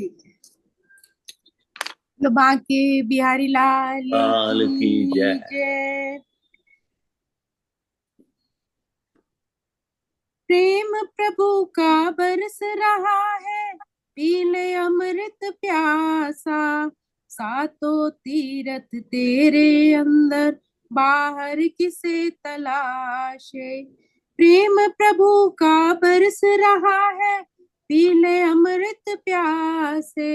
ठीक है। तो बांके बिहारी लाल लाल की जय। जय। प्रेम प्रभु का बरस रहा है, पी ले अमृत प्यासा। सातों तीरथ तेरे अंदर, बाहर किसे तलाशे। प्रेम प्रभु का बरस रहा है, पी ले अमृत प्यासे।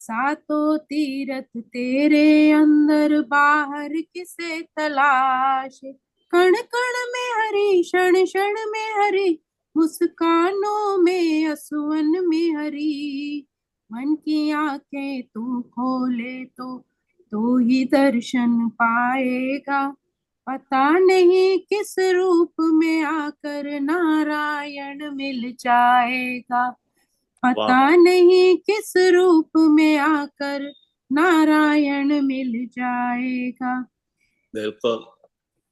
सातों तीरथ तेरे अंदर, बाहर किसे तलाशे। कण कण में हरि, क्षण क्षण में हरि, मुस्कानों में असुवन में हरि। मन की आंखें तू खोले तो ही दर्शन पाएगा। पता नहीं किस रूप में आकर नारायण मिल जाएगा। पता वाह, नहीं किस रूप में आकर नारायण मिल जाएगा। बिल्कुल।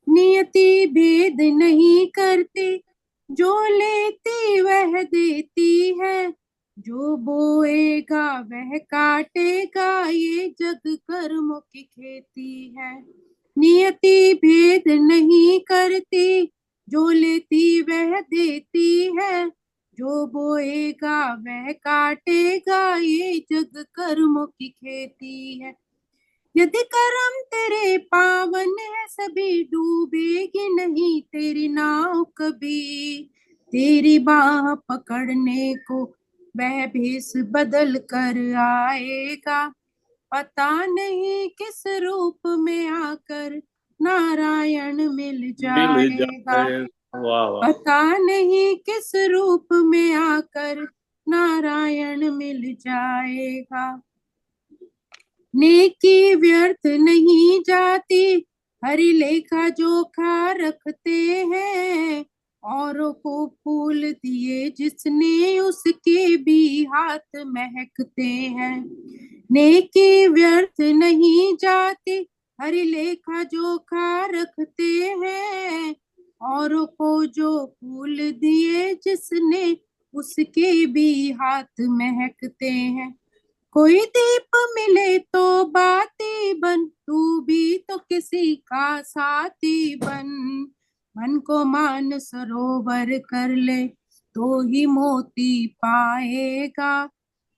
नियति भेद नहीं करती, जो लेती वह देती है। जो बोएगा वह काटेगा, ये जग कर्मों की खेती है। नियति भेद नहीं करती, जो लेती वह देती है। जो बोएगा वह काटेगा, ये जग कर्मों की खेती है। यदि करम तेरे पावन है सभी, डूबेगी नहीं तेरी नाव कभी। तेरी बाह पकड़ने को वह भेष बदल कर आएगा। पता नहीं किस रूप में आकर नारायण मिल मिल जाएगा। जाए। वाह वाह। पता नहीं किस रूप में आकर नारायण मिल जाएगा। नेकी व्यर्थ नहीं जाती, हरि लेखा जोखा रखते हैं। औरों को फूल दिए जिसने, उसके भी हाथ महकते हैं। नेकी व्यर्थ नहीं जाती, हरि लेखा जोखा रखते हैं। औरों को जो फूल दिए जिसने, उसके भी हाथ महकते हैं। कोई दीप मिले तो बाती बन, तू भी तो किसी का साथी बन। मन को मान सरोवर कर ले, तो ही मोती पाएगा।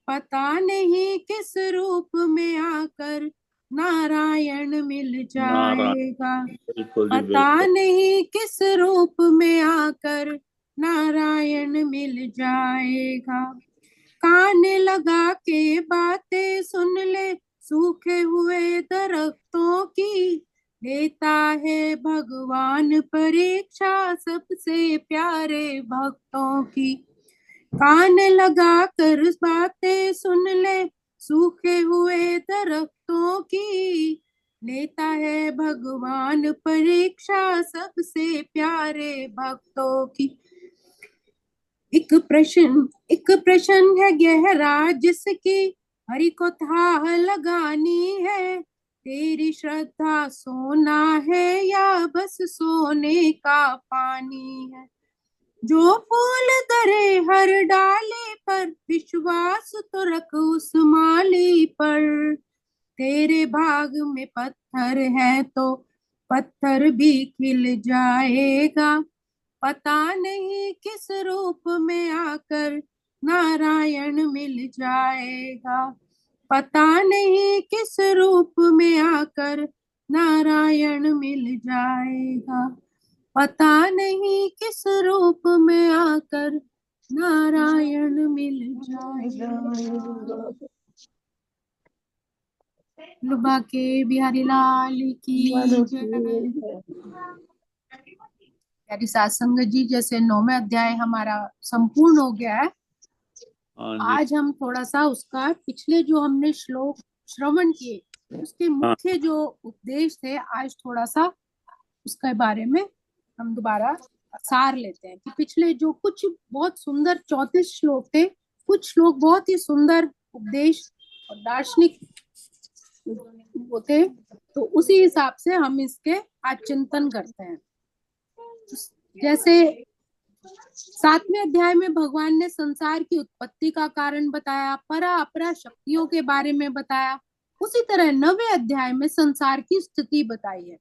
पता नहीं किस रूप में आकर नारायण मिल जाएगा। नारायण, बिल्कुल जी पता बिल्कुल। नहीं किस रूप में आकर नारायण मिल जाएगा। कान लगा के बातें सुन ले, सूखे हुए दरख्तों की। लेता है भगवान परीक्षा, सबसे प्यारे भक्तों की। कान लगा कर बातें सुन ले, सूखे हुए दरख्तों की। लेता है भगवान परीक्षा, सबसे प्यारे भक्तों की। एक प्रश्न है गहरा जिसकी, हरि को थाह लगानी है। तेरी श्रद्धा सोना है या बस सोने का पानी है। जो फूल धरे हर डाले पर, विश्वास तो रख उस माली पर। तेरे भाग में पत्थर है तो पत्थर भी खिल जाएगा। पता नहीं किस रूप में आकर नारायण मिल जाएगा। पता नहीं किस रूप में आकर नारायण मिल जाएगा। पता नहीं किस रूप में आकर नारायण मिल जाएगा। लुबा के बिहारी लाल की जय। प्यारी सात संगत जी, जैसे 9वें अध्याय हमारा संपूर्ण हो गया है। हाँ जी। आज हम थोड़ा सा उसका पिछले जो हमने श्लोक श्रवण किए, उसके हाँ मुख्य जो उपदेश थे, आज थोड़ा सा उसके बारे में हम दोबारा सार लेते हैं कि पिछले जो कुछ बहुत सुंदर 34 श्लोक थे, कुछ श्लोक बहुत ही सुंदर उपदेश और दार्शनिक होते, तो उसी हिसाब से हम इसके आज चिंतन करते हैं। जैसे 7वें अध्याय में भगवान ने संसार की उत्पत्ति का कारण बताया, परा अपरा शक्तियों के बारे में बताया। उसी तरह 9वें अध्याय में संसार की स्थिति बताई है।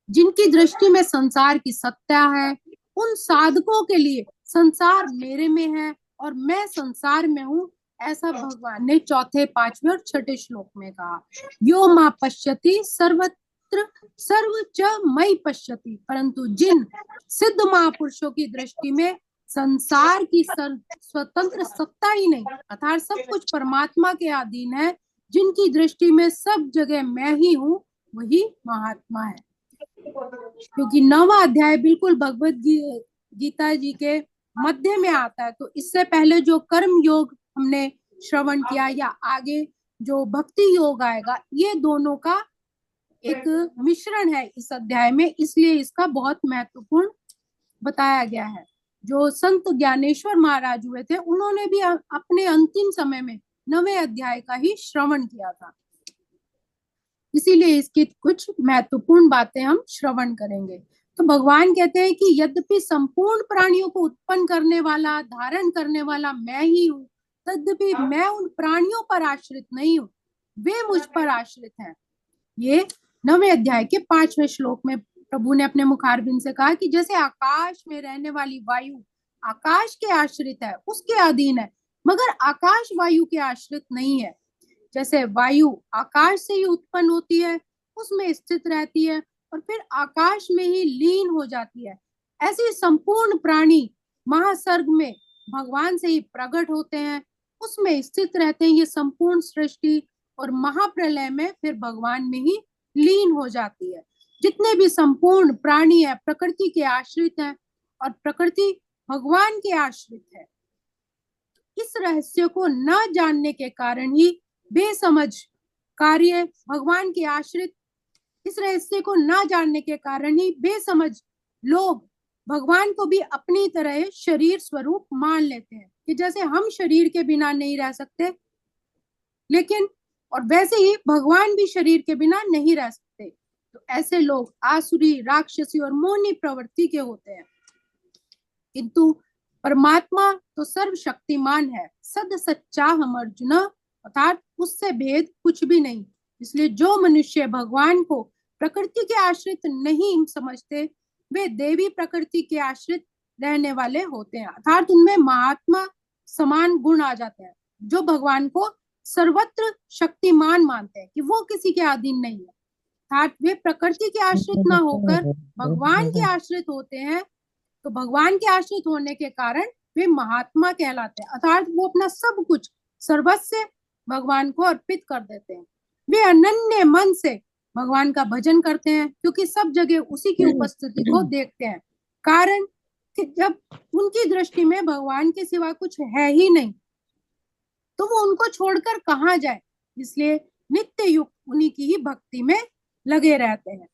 जिनकी दृष्टि में संसार की सत्ता है, उन साधकों के लिए संसार मेरे में है और मैं संसार में हूँ, ऐसा भगवान ने चौथे, 5वें और 6ठे श्लोक में कहा। यो मां पश्यति सर्वत्र सर्व च मयि पश्यति। परंतु जिन सिद्ध महापुरुषों की दृष्टि में संसार की स्वतंत्र सत्ता ही नहीं, अर्थात सब कुछ परमात्मा के अधीन है, जिनकी दृष्टि में सब जगह मैं ही हूँ, वही महात्मा है। क्योंकि 9वां अध्याय बिल्कुल भगवत गीता जी के मध्य में आता है, तो इससे पहले जो कर्म योग हमने श्रवण किया या आगे जो भक्ति योग आएगा, ये दोनों का एक मिश्रण है इस अध्याय में, इसलिए इसका बहुत महत्वपूर्ण बताया गया है। जो संत ज्ञानेश्वर महाराज हुए थे, उन्होंने भी अपने अंतिम समय में 9वें अध्याय का ही श्रवण किया था, इसीलिए इसकी कुछ महत्वपूर्ण बातें हम श्रवण करेंगे। तो भगवान कहते हैं कि यद्यपि संपूर्ण प्राणियों को उत्पन्न करने वाला, धारण करने वाला मैं ही हूँ, तद्यपि मैं उन प्राणियों पर आश्रित नहीं हूँ, वे मुझ पर आश्रित हैं। ये 9वें अध्याय के 5वें श्लोक में प्रभु ने अपने मुखारबिंद से कहा कि जैसे आकाश में रहने वाली वायु आकाश के आश्रित है, उसके अधीन है, मगर आकाश वायु के आश्रित नहीं है। जैसे वायु आकाश से ही उत्पन्न होती है, उसमें स्थित रहती है और फिर आकाश में ही लीन हो जाती है, ऐसे संपूर्ण प्राणी महासर्ग में भगवान से ही प्रकट होते हैं, उसमें स्थित रहते हैं ये संपूर्ण सृष्टि, और महाप्रलय में फिर भगवान में ही लीन हो जाती है। जितने भी संपूर्ण प्राणी है प्रकृति के आश्रित हैं और प्रकृति भगवान के आश्रित है। इस रहस्य को न जानने के कारण ही बेसमझ कार्य भगवान के आश्रित, इस रहस्य को न जानने के कारण ही बेसमझ लोग भगवान को भी अपनी तरह शरीर स्वरूप मान लेते हैं कि जैसे हम शरीर के बिना नहीं रह सकते, लेकिन और वैसे ही भगवान भी शरीर के बिना नहीं रह सकते। तो ऐसे लोग आसुरी, राक्षसी और मोहनी प्रवृत्ति के होते हैं, किंतु परमात्मा तो सर्वशक्तिमान है, सद सच्चा हम अर्जुन, अर्थात उससे भेद कुछ भी नहीं। इसलिए जो मनुष्य भगवान को प्रकृति के आश्रित नहीं समझते, वे देवी प्रकृति के आश्रित रहने वाले होते हैं, अर्थात उनमें महात्मा समान गुण आ जाते हैं। जो भगवान को सर्वत्र शक्तिमान मानते हैं कि वो किसी के अधीन नहीं है, अर्थात वे प्रकृति के आश्रित ना होकर भगवान के आश्रित होते हैं, तो भगवान के आश्रित होने के कारण वे महात्मा कहलाते हैं, अर्थात वो अपना सब कुछ सर्वस्व भगवान को अर्पित कर देते हैं। वे अनन्य मन से भगवान का भजन करते हैं, क्योंकि सब जगह उसी की उपस्थिति को देखते हैं। कारण कि जब उनकी दृष्टि में भगवान के सिवा कुछ है ही नहीं, तो वो उनको छोड़कर कहाँ जाए, इसलिए नित्य युक्त उन्हीं की ही भक्ति में लगे रहते हैं।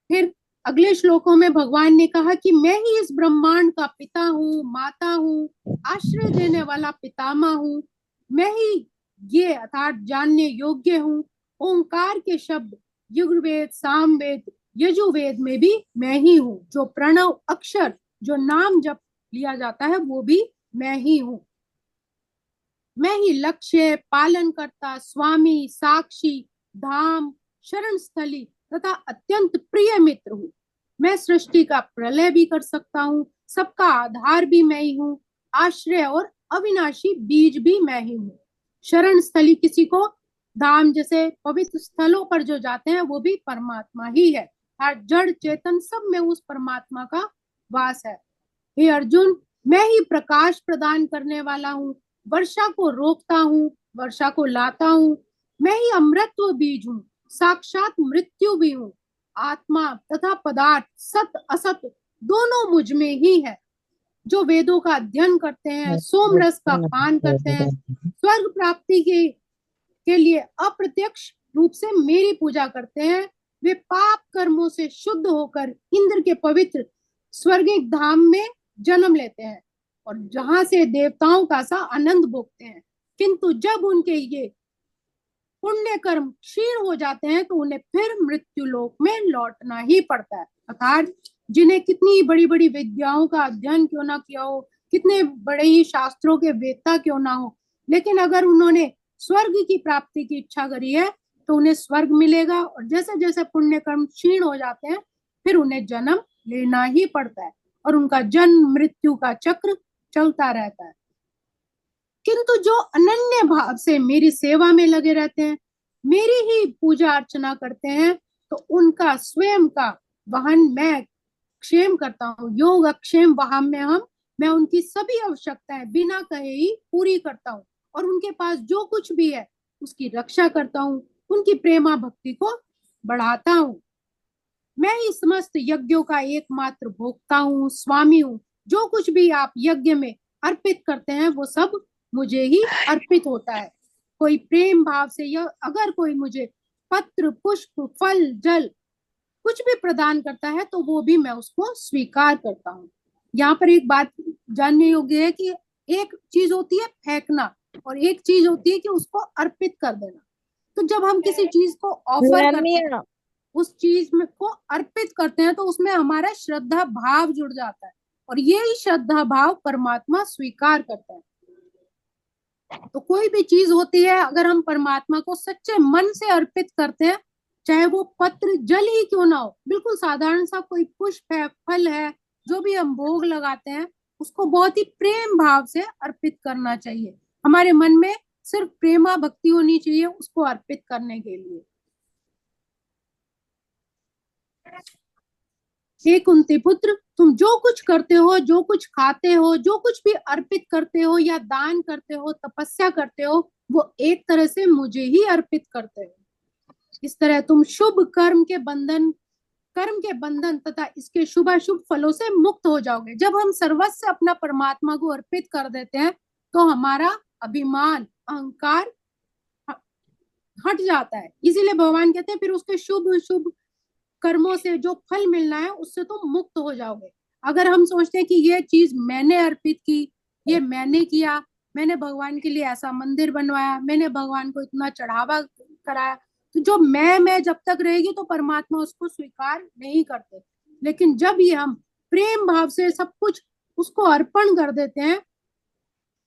फिर अगले श्लोकों में भगवान ने कहा कि मैं ही इस ब्रह्मांड का पिता हूँ, माता हूँ, आश्रय देने वाला पितामह हूँ, मैं ही ये अर्थात जानने योग्य हूँ। ओंकार के शब्द यजुर्वेद, सामवेद, यजुर्वेद में भी मैं ही हूँ। जो प्रणव अक्षर, जो नाम जप लिया जाता है, वो भी मैं ही हूँ। मैं ही लक्ष्य, पालन करता, स्वामी, साक्षी, धाम, शरण स्थली तथा अत्यंत प्रिय मित्र हूँ। मैं सृष्टि का प्रलय भी कर सकता हूँ, सबका आधार भी मैं ही हूँ, आश्रय और अविनाशी बीज भी मैं ही हूँ। शरण स्थली किसी को धाम जैसे पवित्र स्थलों पर जो जाते हैं वो भी परमात्मा ही है। हर जड़ चेतन सब में उस परमात्मा का वास है। हे अर्जुन, मैं ही प्रकाश प्रदान करने वाला हूँ, वर्षा को रोकता हूँ, वर्षा को लाता हूँ। मैं ही अमृतत्व बीज हूँ, साक्षात मृत्यु भी हूँ। आत्मा तथा पदार्थ, सत असत दोनों मुझ में ही है। जो वेदों का अध्ययन करते हैं, सोम रस का पान करते हैं, स्वर्ग प्राप्ति के लिए अप्रत्यक्ष रूप से मेरी पूजा करते हैं, वे पाप कर्मों से शुद्ध होकर इंद्र के पवित्र स्वर्गिक धाम में जन्म लेते हैं और जहां से देवताओं का सा आनंद भोगते हैं। किंतु जब उनके ये पुण्य कर्म क्षीण हो जाते हैं तो उन्हें फिर मृत्यु लोक में लौटना ही पड़ता है, अर्थात जिन्हें कितनी बड़ी बड़ी विद्याओं का अध्ययन क्यों ना किया हो, कितने बड़े ही शास्त्रों के वेत्ता क्यों ना हो, लेकिन अगर उन्होंने स्वर्ग की प्राप्ति की इच्छा करी है तो उन्हें स्वर्ग मिलेगा। और जैसे जैसे पुण्य कर्म क्षीण हो जाते हैं फिर उन्हें जन्म लेना ही पड़ता है और उनका जन्म मृत्यु का चक्र चलता रहता है। किंतु जो अनन्य भाव से मेरी सेवा में लगे रहते हैं, मेरी ही पूजा अर्चना करते हैं, तो उनका स्वयं का वहन मैं क्षेम करता हूँ। योग अक्षेम वहन में हम मैं उनकी सभी आवश्यकताएं बिना कहे ही पूरी करता हूँ और उनके पास जो कुछ भी है उसकी रक्षा करता हूँ, उनकी प्रेमा भक्ति को बढ़ाता हूँ। मैं ही समस्त यज्ञों का एकमात्र भोक्ता हूँ, स्वामी हूँ। जो कुछ भी आप यज्ञ में अर्पित करते हैं वो सब मुझे ही अर्पित होता है। कोई प्रेम भाव से या अगर कोई मुझे पत्र पुष्प फल जल कुछ भी प्रदान करता है तो वो भी मैं उसको स्वीकार करता हूँ। यहाँ पर एक बात जानने योग्य है कि एक चीज होती है फेंकना और एक चीज होती है कि उसको अर्पित कर देना। तो जब हम किसी चीज को ऑफर करते हैं, उस चीज में को अर्पित करते हैं, तो उसमें हमारा श्रद्धा भाव जुड़ जाता है और यही श्रद्धा भाव परमात्मा स्वीकार करता है। तो कोई भी चीज होती है अगर हम परमात्मा को सच्चे मन से अर्पित करते हैं, चाहे वो पत्र जल ही क्यों ना हो, बिल्कुल साधारण सा कोई पुष्प है, फल है, जो भी हम भोग लगाते हैं उसको बहुत ही प्रेम भाव से अर्पित करना चाहिए। हमारे मन में सिर्फ प्रेमा भक्ति होनी चाहिए उसको अर्पित करने के लिए। हे कुंती पुत्र, तुम जो कुछ करते हो, जो कुछ खाते हो, जो कुछ भी अर्पित करते हो या दान करते हो, तपस्या करते हो, वो एक तरह से मुझे ही अर्पित करते हो। इस तरह तुम शुभ कर्म के बंधन तथा इसके शुभ अशुभ फलों से मुक्त हो जाओगे। जब हम सर्वस्व अपना परमात्मा को अर्पित कर देते हैं तो हमारा अभिमान अहंकार हट जाता है। इसीलिए भगवान कहते हैं फिर उसके शुभ शुभ कर्मों से जो फल मिलना है उससे तुम मुक्त हो जाओगे। अगर हम सोचते हैं कि ये चीज मैंने अर्पित की, ये मैंने किया, मैंने भगवान के लिए ऐसा मंदिर बनवाया, मैंने भगवान को इतना चढ़ावा कराया, तो जो मैं जब तक रहेगी तो परमात्मा उसको स्वीकार नहीं करते। लेकिन जब ये हम प्रेम भाव से सब कुछ उसको अर्पण कर देते हैं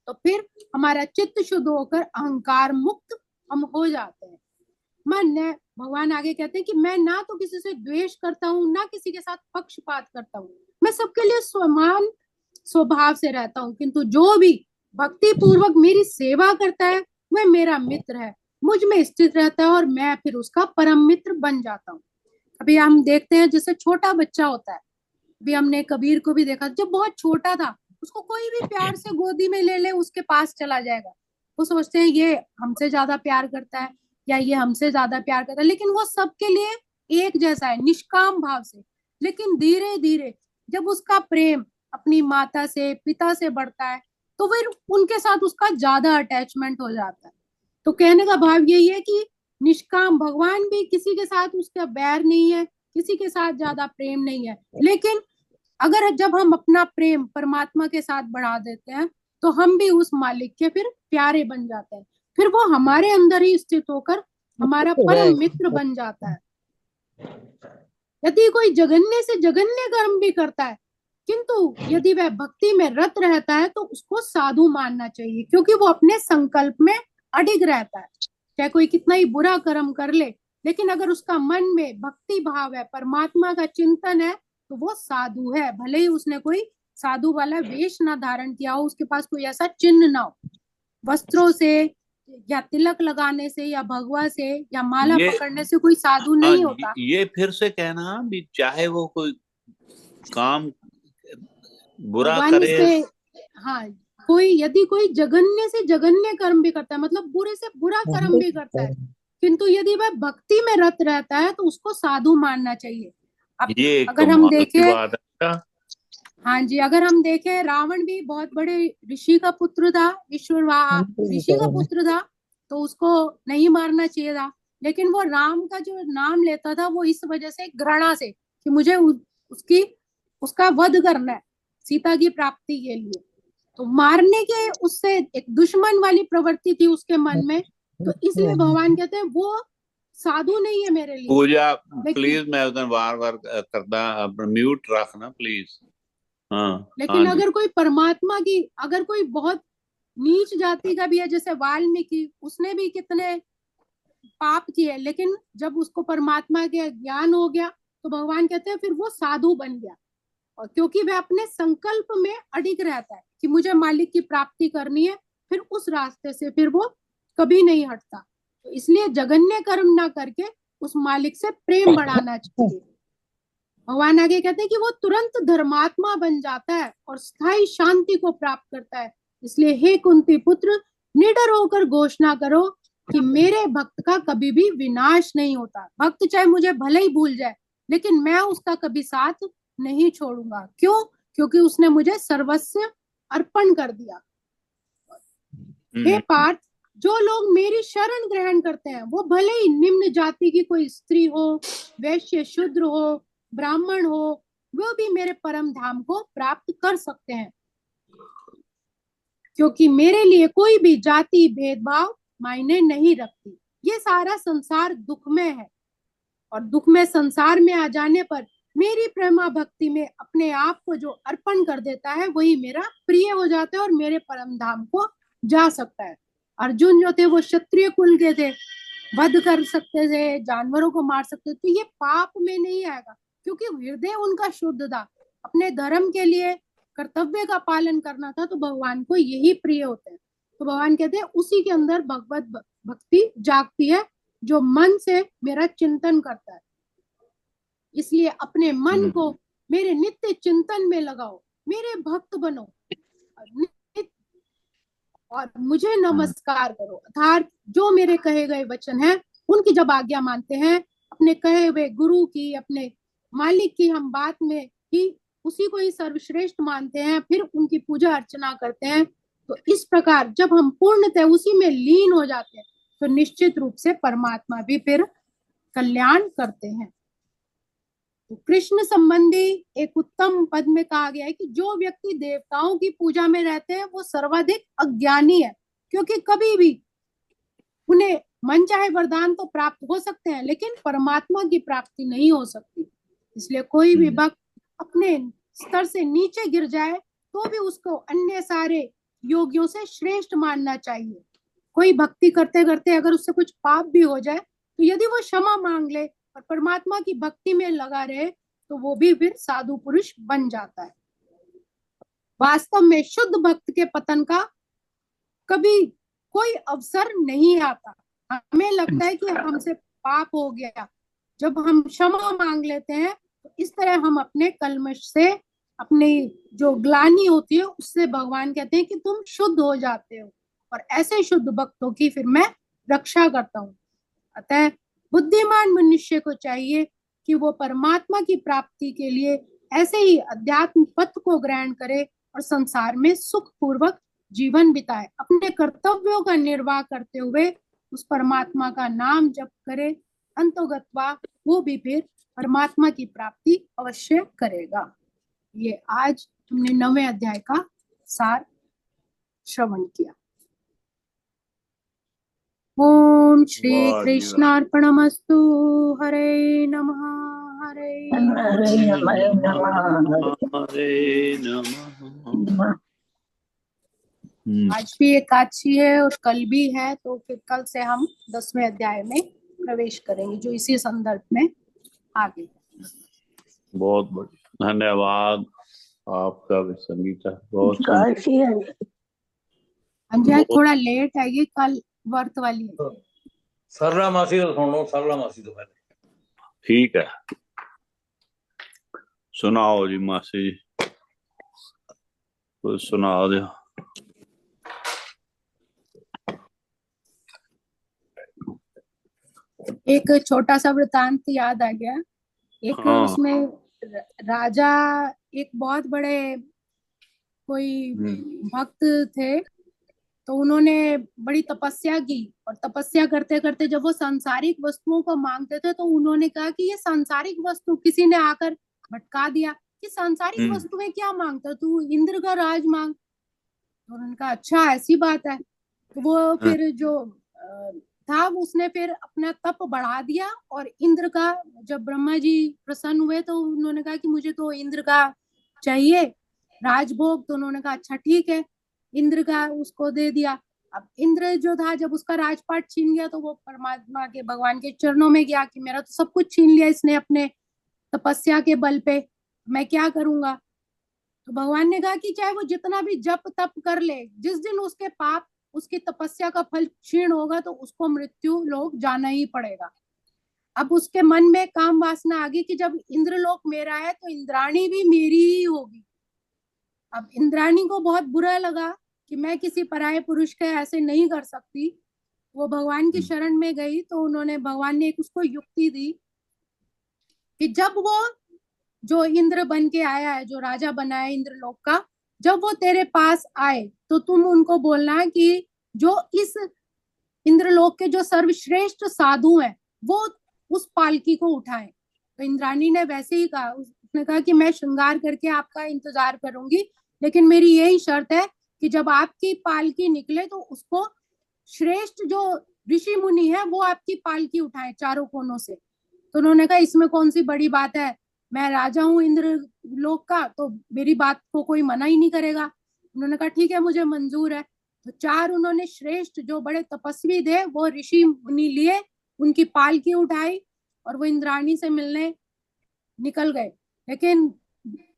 तो फिर हमारा चित्त शुद्ध होकर अहंकार मुक्त हम हो जाते हैं। मैं भगवान आगे कहते हैं कि मैं ना तो किसी से द्वेष करता हूँ ना किसी के साथ पक्षपात करता हूँ, मैं सबके लिए समान स्वभाव से रहता हूँ, किंतु जो भी भक्ति पूर्वक मेरी सेवा करता है वह मेरा मित्र है, मुझ में स्थित रहता है और मैं फिर उसका परम मित्र बन जाता हूँ। अभी हम देखते हैं जैसे छोटा बच्चा होता है, अभी हमने कबीर को भी देखा, जब बहुत छोटा था उसको कोई भी प्यार से गोदी में ले ले उसके पास चला जाएगा। वो सोचते हैं ये हमसे ज्यादा प्यार करता है या ये हमसे ज्यादा प्यार करता है, लेकिन वो सबके लिए एक जैसा है निष्काम भाव से। लेकिन धीरे धीरे जब उसका प्रेम अपनी माता से पिता से बढ़ता है तो फिर उनके साथ उसका ज्यादा अटैचमेंट हो जाता है। तो कहने का भाव यही है कि निष्काम भगवान भी किसी के साथ उसका बैर नहीं है, किसी के साथ ज्यादा प्रेम नहीं है, लेकिन अगर जब हम अपना प्रेम परमात्मा के साथ बढ़ा देते हैं तो हम भी उस मालिक के फिर प्यारे बन जाते हैं, फिर वो हमारे अंदर ही स्थित होकर हमारा परम मित्र बन जाता है। यदि कोई जघन्य से जघन्य कर्म भी करता है किंतु यदि वह भक्ति में रत रहता है तो उसको साधु मानना चाहिए, क्योंकि वो अपने संकल्प में अडिग रहता है। चाहे कोई कितना ही बुरा कर्म कर ले, लेकिन अगर उसका मन में भक्ति भाव है, परमात्मा का चिंतन है, तो वो साधु है। भले ही उसने कोई साधु वाला वेश ना धारण किया हो, उसके पास कोई ऐसा चिन्ह ना हो, वस्त्रों से या तिलक लगाने से या भगवा से या माला पकड़ने से कोई साधु नहीं होता। ये फिर से कहना भी, चाहे वो कोई काम बुरा करे, हाँ, कोई यदि कोई जघन्य से जघन्य कर्म भी करता है, मतलब बुरे से बुरा कर्म भी करता है, किंतु यदि वह भक्ति में रत रहता है तो उसको साधु मानना चाहिए। अब ये अगर हम देखें, है। हाँ जी, अगर हम देखें रावण भी बहुत बड़े ऋषि का पुत्र था, ईश्वर ऋषि का पुत्र था, तो उसको नहीं मारना चाहिए था, लेकिन वो राम का जो नाम लेता था वो इस वजह से घृणा से कि मुझे उसका वध करना है सीता की प्राप्ति के लिए, तो मारने के उससे एक दुश्मन वाली प्रवृत्ति थी उसके मन में। तो इसलिए भगवान कहते हैं वो साधु नहीं है मेरे लिए। पूजा लेकिन प्लीज मैं उधर बार बार करदा म्यूट रखना प्लीज। हाँ हाँ लेकिन जी। अगर कोई परमात्मा की, अगर कोई बहुत नीच जाति का भी है, जैसे वाल्मीकि, उसने भी कितने पाप किए, लेकिन जब उसको परमात्मा के ज्ञान हो गया तो भगवान कहते हैं फिर वो साधु बन गया। और क्योंकि वह अपने संकल्प में अडिग रहता है कि मुझे मालिक की प्राप्ति करनी है, फिर उस रास्ते से फिर वो कभी नहीं हटता। तो इसलिए जघन्य कर्म ना करके उस मालिक से प्रेम बढ़ाना चाहिए। भगवान आगे कहते हैं कि वो तुरंत धर्मात्मा बन जाता है और स्थायी शांति को प्राप्त करता है। इसलिए हे कुंती पुत्र, निडर होकर घोषणा करो कि मेरे भक्त का कभी भी विनाश नहीं होता। भक्त चाहे मुझे भले ही भूल जाए, लेकिन मैं उसका कभी साथ नहीं छोड़ूंगा। क्यों? क्योंकि उसने मुझे सर्वस्व अर्पण कर दिया। हे पार्थ, जो लोग मेरी शरण ग्रहण करते हैं, वो भले ही निम्न जाति की कोई स्त्री हो, वैश्य, शूद्र हो, ब्राह्मण हो, वो भी मेरे परम धाम को प्राप्त कर सकते हैं। क्योंकि मेरे लिए कोई भी जाति भेदभाव मायने नहीं रखती। ये सारा संसार दुखमय है, और दुखमय संसार में आ जाने पर मेरी प्रेमा भक्ति में अपने आप को जो अर्पण कर देता है, वही मेरा प्रिय हो जाता है और मेरे परम धाम को जा सकता है। अर्जुन जो थे वो क्षत्रिय कुल के थे, वध कर सकते थे, जानवरों को मार सकते थे, तो ये पाप में नहीं आएगा, क्योंकि हृदय उनका शुद्ध था, अपने धर्म के लिए कर्तव्य का पालन करना था, तो भगवान को यही प्रिय होते हैं। तो भगवान कहते हैं उसी के अंदर भगवत भक्ति जागती है, जो मन से मेरा चिंतन करता है। इसलिए अपने मन को मेरे नित्य चिंतन में लगाओ, मेरे भक्त बनो और मुझे नमस्कार करो। अर्थात जो मेरे कहे गए वचन हैं, उनकी जब आज्ञा मानते हैं, अपने कहे हुए गुरु की, अपने मालिक की हम बात में ही उसी को ही सर्वश्रेष्ठ मानते हैं, फिर उनकी पूजा अर्चना करते हैं, तो इस प्रकार जब हम पूर्णतः उसी में लीन हो जाते हैं, तो निश्चित रूप से परमात्मा भी फिर कल्याण करते हैं। तो कृष्ण संबंधी एक उत्तम पद में कहा गया है कि जो व्यक्ति देवताओं की पूजा में रहते हैं, वो सर्वाधिक अज्ञानी है, क्योंकि कभी भी उन्हें मन चाहे वरदान तो प्राप्त हो सकते हैं, लेकिन परमात्मा की प्राप्ति नहीं हो सकती। इसलिए कोई भी भक्त अपने स्तर से नीचे गिर जाए तो भी उसको अन्य सारे योगियों से श्रेष्ठ मानना चाहिए। कोई भक्ति करते करते अगर उससे कुछ पाप भी हो जाए, तो यदि वो क्षमा मांग ले और परमात्मा की भक्ति में लगा रहे, तो वो भी फिर साधु पुरुष बन जाता है। वास्तव में शुद्ध भक्त के पतन का कभी कोई अवसर नहीं आता। हमें लगता है कि हमसे पाप हो गया, जब हम क्षमा मांग लेते हैं, तो इस तरह हम अपने कल्मश से, अपनी जो ग्लानि होती है, उससे भगवान कहते हैं कि तुम शुद्ध हो जाते हो, और ऐसे शुद्ध भक्तों की फिर मैं रक्षा करता हूँ। अतः बुद्धिमान मनुष्य को चाहिए कि वो परमात्मा की प्राप्ति के लिए ऐसे ही अध्यात्म पथ को ग्रहण करे और संसार में सुख पूर्वक जीवन बिताए, अपने कर्तव्यों का निर्वाह करते हुए उस परमात्मा का नाम जप करे, अंतोगत्वा वो भी फिर परमात्मा की प्राप्ति अवश्य करेगा। ये आज हमने 9वें अध्याय का सार श्रवण किया। ओम श्री कृष्णार्पणमस्तु। हरे नमः। हरे नमः। आज भी एकादशी है और कल भी है, तो फिर कल से हम 10वें अध्याय में प्रवेश करेंगे, जो इसी संदर्भ में आगे। बहुत बढ़िया, धन्यवाद आपका भी संगीता, बहुत हाँ जी, आज थोड़ा लेट है, ये कल व्रत वाली है। सरला मासी तो सुन लो, सरला मासी तो पहले। ठीक है, सुनाओ जी मासी जी, कुछ सुना दो। एक छोटा सा वृतांत याद आ गया। एक उसमें राजा, एक बहुत बड़े कोई भक्त थे, तो उन्होंने बड़ी तपस्या की, और तपस्या करते करते जब वो सांसारिक वस्तुओं को मांगते थे, तो उन्होंने कहा कि ये सांसारिक वस्तु, किसी ने आकर भटका दिया कि सांसारिक वस्तुएं क्या मांगता, तू इंद्र का राज मांग। तो उन्होंने कहा अच्छा ऐसी बात है। तो वो फिर जो था उसने फिर अपना तप बढ़ा दिया, और इंद्र का, जब ब्रह्मा जी प्रसन्न हुए तो उन्होंने कहा कि मुझे तो इंद्र का चाहिए राजभोग। तो उन्होंने कहा अच्छा ठीक है, इंद्र का उसको दे दिया। अब इंद्र जो था, जब उसका राजपाट छीन गया तो वो परमात्मा के, भगवान के चरणों में गया कि मेरा तो सब कुछ छीन लिया इसने अपने तपस्या के बल पे, मैं क्या करूंगा। तो भगवान ने कहा कि चाहे वो जितना भी जप तप कर ले, जिस दिन उसके पाप, उसकी तपस्या का फल क्षीण होगा तो उसको मृत्यु लोक जाना ही पड़ेगा। अब उसके मन में काम वासना आ गई कि जब इंद्रलोक मेरा है तो इंद्राणी भी मेरी ही होगी। अब इंद्राणी को बहुत बुरा लगा कि मैं किसी पराये पुरुष के ऐसे नहीं कर सकती। वो भगवान की शरण में गई तो उन्होंने, भगवान ने एक उसको युक्ति दी कि जब वो, जो इंद्र बन के आया है, जो राजा बना है इंद्रलोक का, जब वो तेरे पास आए तो तुम उनको बोलना कि जो इस इंद्रलोक के जो सर्वश्रेष्ठ साधु हैं वो उस पालकी को उठाएं। तो इंद्राणी ने वैसे ही कहा, उसने कहा कि मैं श्रृंगार करके आपका इंतजार करूंगी, लेकिन मेरी यही शर्त है कि जब आपकी पालकी निकले तो उसको श्रेष्ठ जो ऋषि मुनि है वो आपकी पालकी उठाएं चारों कोनों से। तो उन्होंने कहा इसमें कौन सी बड़ी बात है, मैं राजा हूँ इंद्र लोक का, तो मेरी बात को कोई मना ही नहीं करेगा। उन्होंने कहा ठीक है, मुझे मंजूर है। तो चार उन्होंने श्रेष्ठ जो बड़े तपस्वी थे वो ऋषि मुनि लिए, उनकी पालकी उठाई और वो इंद्राणी से मिलने निकल गए। लेकिन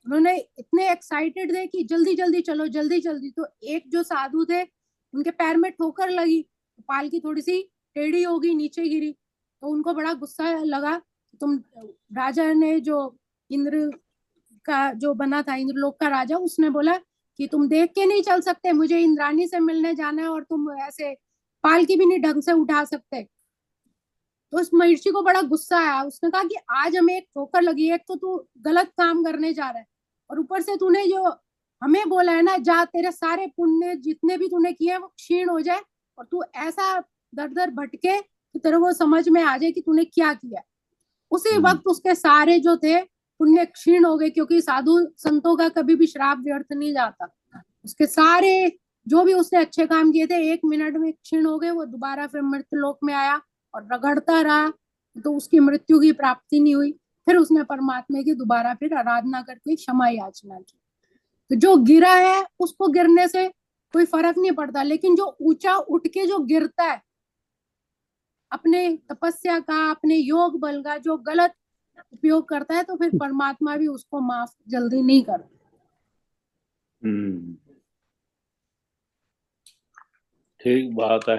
उन्होंने इतने एक्साइटेड थे कि जल्दी जल्दी चलो, जल्दी जल्दी। तो एक जो साधु थे उनके पैर में ठोकर लगी, तो पालकी थोड़ी सी टेढ़ी हो गई, नीचे गिरी। तो उनको बड़ा गुस्सा लगा। तुम, राजा ने, जो इंद्र का जो बना था इंद्रलोक का राजा, उसने बोला कि तुम देख के नहीं चल सकते, मुझे इंद्राणी से मिलने जाना है और तुम ऐसे पालकी भी नहीं ढंग से उठा सकते। तो उस महर्षि को बड़ा गुस्सा आया। उसने कहा कि आज हमें एक ठोकर लगी है, एक तो तू गलत काम करने जा रहा है और ऊपर से तूने जो हमें बोला है ना, जा तेरे सारे पुण्य जितने भी तूने किए वो क्षीण हो जाए, और तू ऐसा दर दर भटके कि तेरे को समझ में आ जाए कि तूने क्या किया। उसी वक्त उसके सारे जो थे पुण्य क्षीण हो गए, क्योंकि साधु संतों का कभी भी श्राप व्यर्थ नहीं जाता। उसके सारे जो भी उसने अच्छे काम किए थे 1 मिनट में क्षीण हो गए। वो दोबारा फिर मृत्यु लोक में आया और रगड़ता रहा, तो उसकी मृत्यु की प्राप्ति नहीं हुई। फिर उसने परमात्मा की दोबारा फिर आराधना करके क्षमा याचना की। तो जो गिरा है उसको गिरने से कोई फर्क नहीं पड़ता, लेकिन जो ऊंचा उठ के जो गिरता है, अपने तपस्या का, अपने योग बल का जो गलत उपयोग करता है, तो फिर परमात्मा भी उसको माफ जल्दी नहीं करता। ठीक बात है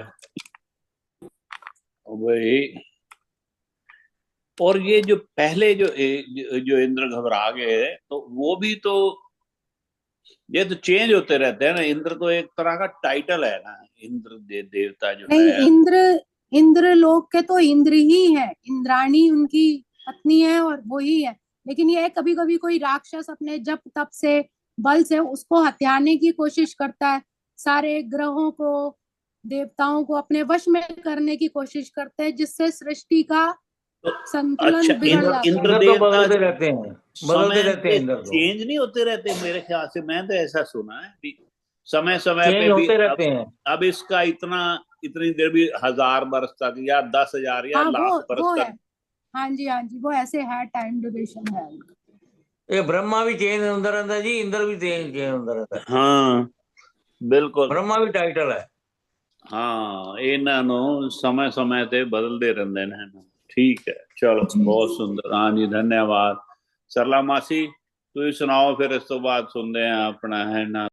भाई। और ये जो पहले जो इंद्र घबरा गए, तो वो भी तो, ये तो चेंज होते रहते हैं ना। इंद्र तो एक तरह का टाइटल है ना, इंद्र देवता जो नहीं, है। इंद्र लोक के तो इंद्र ही है, इंद्राणी उनकी पत्नी है और वो ही है। लेकिन ये कभी कभी कोई राक्षस अपने जप तप से, बल से उसको हत्याने की कोशिश करता है, सारे ग्रहों को, देवताओं को अपने वश में करने की कोशिश करते हैं, जिससे सृष्टि का तो संतुलन अच्छा, बिगड़ जाता है। इंद्र इंद्र तो देवता बदलते रहते हैं, बदलते समय रहते हैं पे इंद्र तो, चेंज नहीं होते रहते मेरे ख्याल से। मैं तो ऐसा सुना है कि समय समय चेंज पे भी, होते रहते हैं। अब इसका इतनी देर भी 1000 वर्ष तक या 10,000 या हाँ, लाख वर्ष वो है। तक। हाँ जी, हाँ जी, वो ऐसे है, टाइम ड्यूरेशन है उनका। ये ब्रह्मा भी चेंज होता रहता है जी, इंद्र भी चेंज होता रहता है। हाँ बिल्कुल। ब्रह्मा भी टाइटल है। हाँ, इन्हों समय समय ते बदलते रहते हैं ना। ठीक है, चलो बहुत सुंदर। हाँ जी, धन्यवाद। सरला मासी, तुम सुनाओ फिर, इस तो बाद सुनते हैं अपना है ना।